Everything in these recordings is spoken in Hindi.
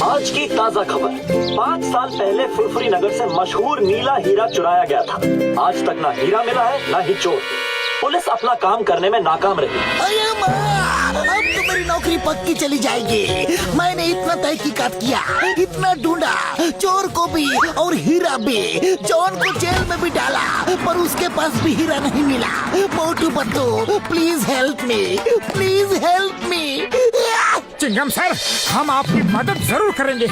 आज की ताजा खबर। 5 साल पहले फुरफुरी नगर से मशहूर नीला हीरा चुराया गया था। आज तक ना हीरा मिला है ना ही चोर। पुलिस अपना काम करने में नाकाम रही। अरे माँ, अब तो मेरी नौकरी पक्की चली जाएगी। मैंने इतना तहकीकात किया, इतना ढूंढा, चोर को भी और हीरा भी। जॉन को जेल में भी डाला, पर उसके पास भी हीरा नहीं मिला। Motu Patlu, please help me, please help me. Chingam sir, हम आपकी मदद जरूर करेंगे।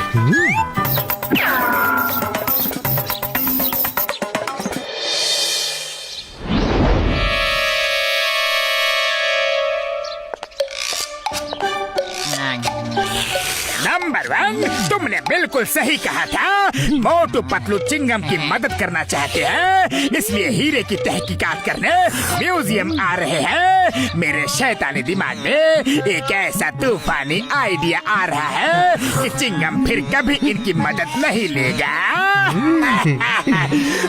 नंबर 1, तुमने बिल्कुल सही कहा था। मोटू पतलू चिंगम की मदद करना चाहते हैं, इसलिए हीरे की तहकीकात करने म्यूजियम आ रहे हैं। मेरे शैतानी दिमाग में एक ऐसा तूफानी आइडिया आ रहा है कि चिंगम फिर कभी इनकी मदद नहीं लेगा।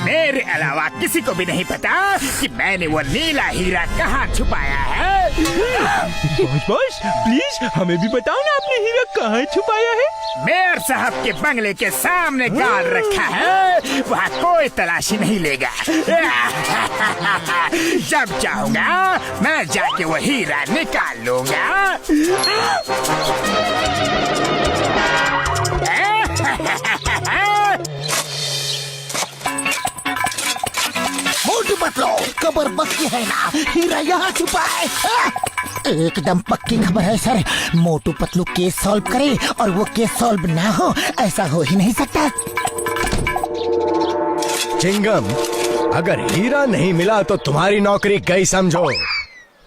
मेरे अलावा किसी को भी नहीं पता कि मैंने वो नीला हीरा कहाँ छुपाया है। बॉस प्लीज हमें भी बताओ ना, आपने हीरा कहाँ छुपाया है? मेयर साहब के बंगले के सामने गाड़ रखा है, वहाँ कोई तलाशी नहीं लेगा। जब चाहूंगा मैं जाके वो हीरा निकाल लूंगा। मोटू पतलू, खबर पक्की है ना, हीरा यहाँ छुपा है। एकदम पक्की खबर है sir. Motu Patlu case solve करे और वो केस सॉल्व ना हो, ऐसा हो ही नहीं सकता। चिंगम, अगर हीरा नहीं मिला तो तुम्हारी नौकरी गई समझो।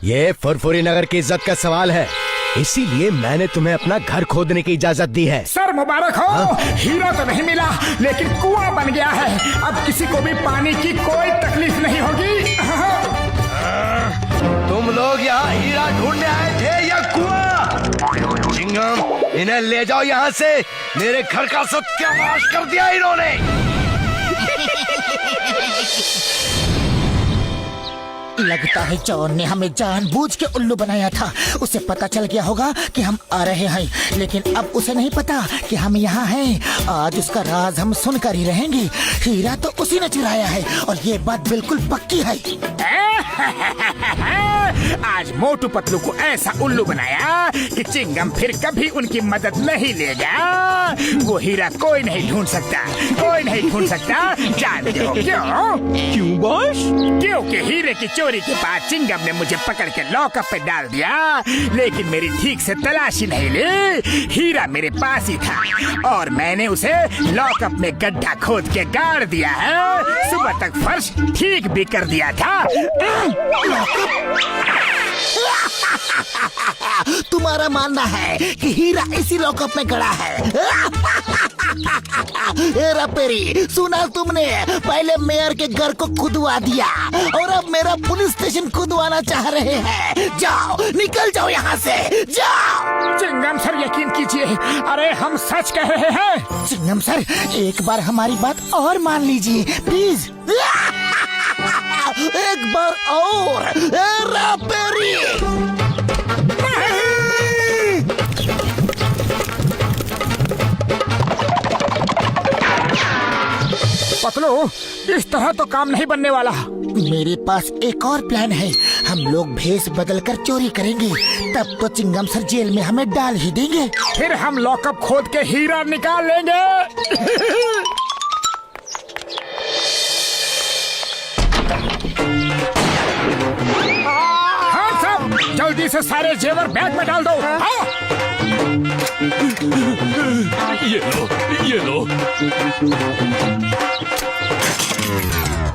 ये फुरफुरी नगर की इज्जत का सवाल है, इसीलिए मैंने तुम्हें अपना घर खोदने की इजाजत दी है। सर मुबारक हो। हीरा तो नहीं मिला, लेकिन कुआं बन गया है। अब किसी को भी पानी की कोई तकलीफ नहीं होगी। तुम लोग यहाँ हीरा ढूंढने आए थे या कुआं? चिंगम, इन्हें ले जाओ यहाँ से। मेरे घर का सत्यानाश कर दिया इन्होंने। लगता है जॉन ने हमें जानबूझ के उल्लू बनाया था। उसे पता चल गया होगा कि हम आ रहे हैं, लेकिन अब उसे नहीं पता कि हम यहाँ हैं। आज उसका राज हम सुनकर ही रहेंगे। हीरा तो उसी ने चुराया है और ये बात बिल्कुल पक्की है। आज मोटू पतलू को ऐसा उल्लू बनाया कि चिंगम फिर कभी उनकी मदद नहीं लेगा। वो हीरा कोई नहीं ढूंढ सकता, कोई नहीं ढूंढ सकता। जानते हो क्यों? क्यों बॉस? क्योंकि हीरे की चोरी के बाद चिंगम ने मुझे पकड़ के लॉकअप पे डाल दिया, लेकिन मेरी ठीक से तलाशी नहीं ली। हीरा मेरे पास ही था और मैंने उसे लॉकअप में गड्ढा खोद के गाड़ दिया है। सुबह तक फर्श ठीक भी कर दिया था। तुम्हारा मानना है कि हीरा इसी लॉकअप में गड़ा है? हेरा पेरी, सुना तुमने? पहले मेयर के घर को खुदवा दिया और अब मेरा पुलिस स्टेशन खुदवाना चाह रहे हैं। जाओ, निकल जाओ यहाँ से, जाओ। चिंगम सर, यकीन कीजिए, अरे हम सच कह रहे हैं। चिंगम सर, एक बार हमारी बात और मान लीजिए प्लीज। एक बार और। हेरा पेरी, पतलू, इस तरह तो काम नहीं बनने वाला। मेरे पास एक और प्लान है। हम लोग भेष बदलकर चोरी करेंगे, तब तो चिंगम सर जेल में हमें डाल ही देंगे। फिर हम लॉकअप खोद के हीरा निकाल लेंगे। हाँ सब, जल्दी से सारे जेवर बैग में डाल दो। हाँ। ये लो।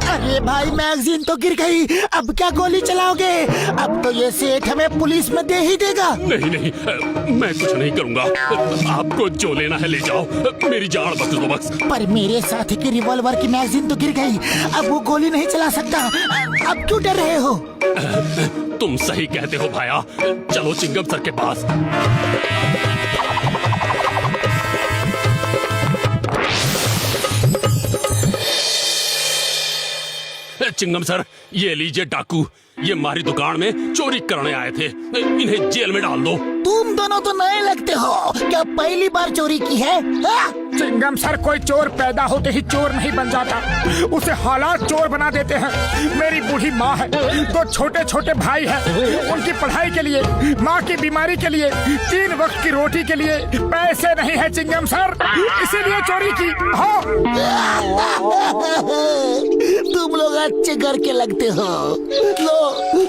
अरे भाई, मैगजीन तो गिर गई। अब क्या गोली चलाओगे? अब तो ये सेठ हमें पुलिस में दे ही देगा। नहीं, मैं कुछ नहीं करूँगा। आपको जो लेना है ले जाओ, मेरी जान बख्श दो बस। पर मेरे साथी की रिवॉल्वर की मैगजीन तो गिर गई, अब वो गोली नहीं चला सकता। अब क्यों डर रहे हो? तुम सही कहते हो भाया। चलो चिंगम सर के पास। चिंगम सर, ये लीजिए डाकू। ये हमारी दुकान में चोरी करने आए थे। इन्हें जेल में डाल दो। तुम दोनों तो नए लगते हो, क्या पहली बार चोरी की है? हाँ? चिंगम सर, कोई चोर पैदा होते ही चोर नहीं बन जाता, उसे हालात चोर बना देते हैं। मेरी बूढ़ी माँ है, 2 छोटे छोटे भाई हैं, उनकी पढ़ाई के लिए, माँ की बीमारी के लिए, 3 वक्त की रोटी के लिए पैसे नहीं है चिंगम सर, इसीलिए चोरी की। हाँ। तुम लोग अच्छे घर के लगते हो। लो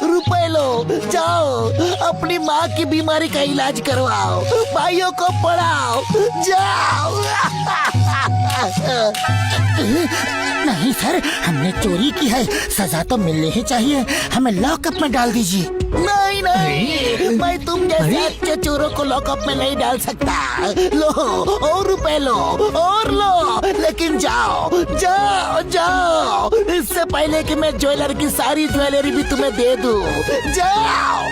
रुपए लो, जाओ अपनी माँ की बीमारी का इलाज करवाओ, भाइयों को पढ़ाओ, जाओ। नहीं सर, हमने चोरी की है, सजा तो मिलनी ही चाहिए, हमें लॉकअप में डाल दीजिए। नहीं नहीं, मैं तुम जैसे अच्छे चोरों को लॉकअप में नहीं डाल सकता। लो और रुपए लो और लो, लेकिन जाओ जाओ जाओ, इससे पहले कि मैं ज्वेलर की सारी ज्वेलरी भी तुम्हें दे दूं। जाओ।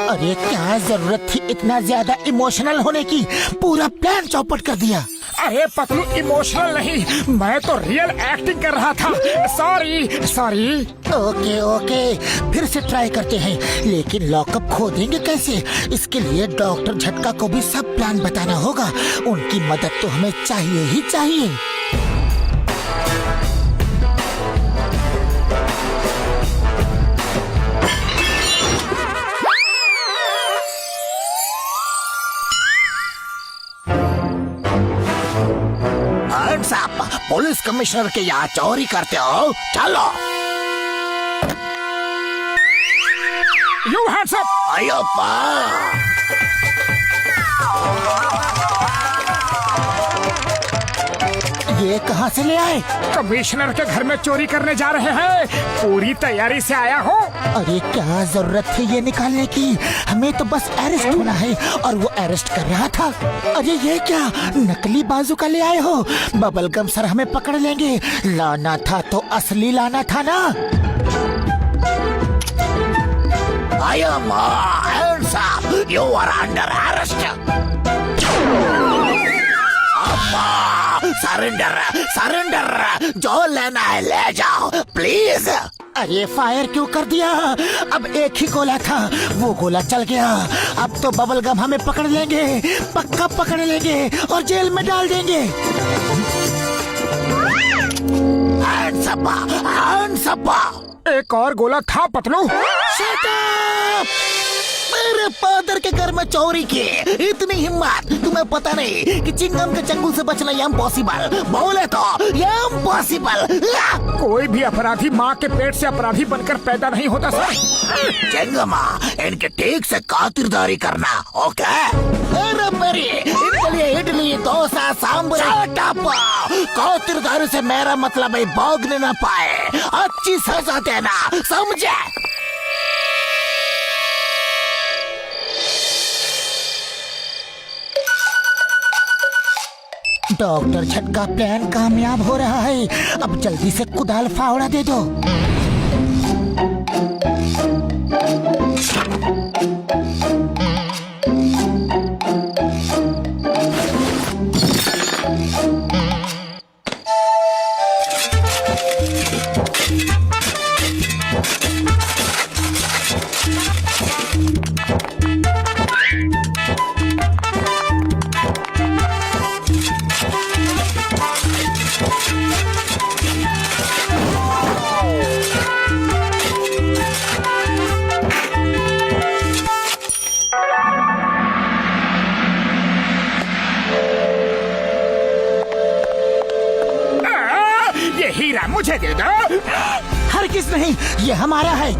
अरे क्या जरूरत थी इतना ज्यादा इमोशनल होने की, पूरा प्लान चौपट कर दिया। अरे पतलू, इमोशनल नहीं, मैं तो रियल एक्टिंग कर रहा था। Sorry sorry. ओके ओके, फिर से ट्राई करते हैं, लेकिन लॉकअप खोदेंगे कैसे? इसके लिए डॉक्टर झटका को भी सब प्लान बताना होगा, उनकी मदद तो हमें चाहिए ही चाहिए। साहब, पुलिस कमिश्नर के यहाँ चोरी करते हो? चलो। You hands up. आयो ये कहाँ से ले आए? कमिश्नर के घर में चोरी करने जा रहे हैं, पूरी तैयारी से आया हूँ। अरे क्या जरूरत थी ये निकालने की, हमें तो बस अरेस्ट होना है, और वो अरेस्ट कर रहा था। अरे ये क्या नकली बाजूका ले आए हो? बबलगम सर हमें पकड़ लेंगे। लाना था तो असली लाना था ना। I am hands up. You are under arrest. Surrender surrender, जो लेना है ले जाओ प्लीज। अरे फायर क्यों कर दिया? अब एक ही गोला था, वो गोला चल गया। अब तो बबलगम हमें पकड़ लेंगे, पक्का पकड़ लेंगे और जेल में डाल देंगे। Hands up, hands up. एक और गोला था पतलू। Shut up! मेरे फादर के घर में चोरी की, इतनी हिम्मत? तुम्हें पता नहीं कि चिंगम के चंगुल से बचना इम्पॉसिबल, बोले तो इम्पॉसिबल। कोई भी अपराधी माँ के पेट से अपराधी बनकर पैदा नहीं होता सर। चिंगमा, इनके ठीक से खातिरदारी करना, ओके? अरे मेरी, इनके लिए इडली डोसा सांभर। खातिरदारी से मेरा मतलब है भोगने न पाए, अच्छी सजा देना, समझे? डॉक्टर झटका प्लान कामयाब हो रहा है, अब जल्दी से कुदाल फावड़ा दे दो। मुझे दे दो। हरगिज़ नहीं, ये हमारा है।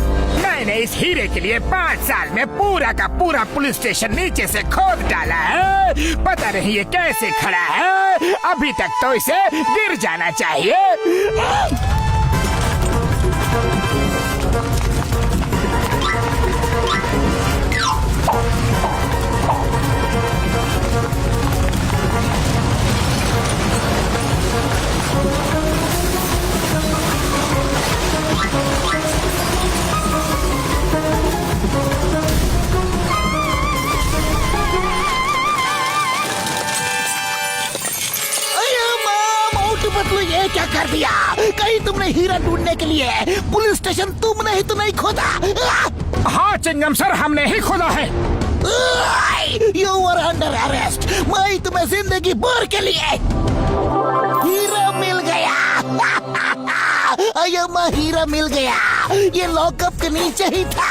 मैंने इस हीरे के लिए 5 साल में पूरा का पूरा पुलिस स्टेशन नीचे से खोद डाला है। पता नहीं ये कैसे खड़ा है, अभी तक तो इसे गिर जाना चाहिए। ये क्या कर दिया। कहीं तुमने हीरा ढूंढने के लिए पुलिस स्टेशन तुमने ही तो नहीं खोदा? हाँ चिंगम सर, हमने ही खोदा है। You are under arrest. मैं तुम्हें जिंदगी भर के लिए हीरा मिल गया। अय्यम्मा हीरा मिल गया। ये लॉकअप के नीचे ही था।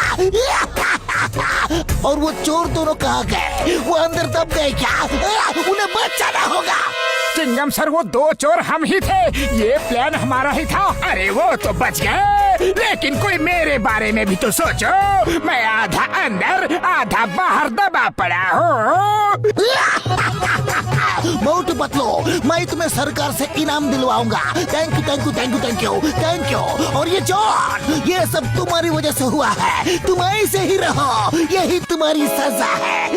और वो चोर दोनों कहाँ गए? वो अंदर दब गए क्या? उन्हें बचाना होगा। चिंगम सर, वो दो चोर हम ही थे। ये प्लान हमारा ही था। अरे वो तो बच गए, लेकिन कोई मेरे बारे में भी तो सोचो। मैं आधा अंदर आधा बाहर दबा पड़ा हूँ। मोटू पतलू, मैं तुम्हें सरकार से इनाम दिलवाऊंगा। Thank you thank you thank you thank you thank you. और ये जॉन, ये सब तुम्हारी वजह से हुआ है। तुम ऐसे ही रहो, यही तुम्हारी सजा है।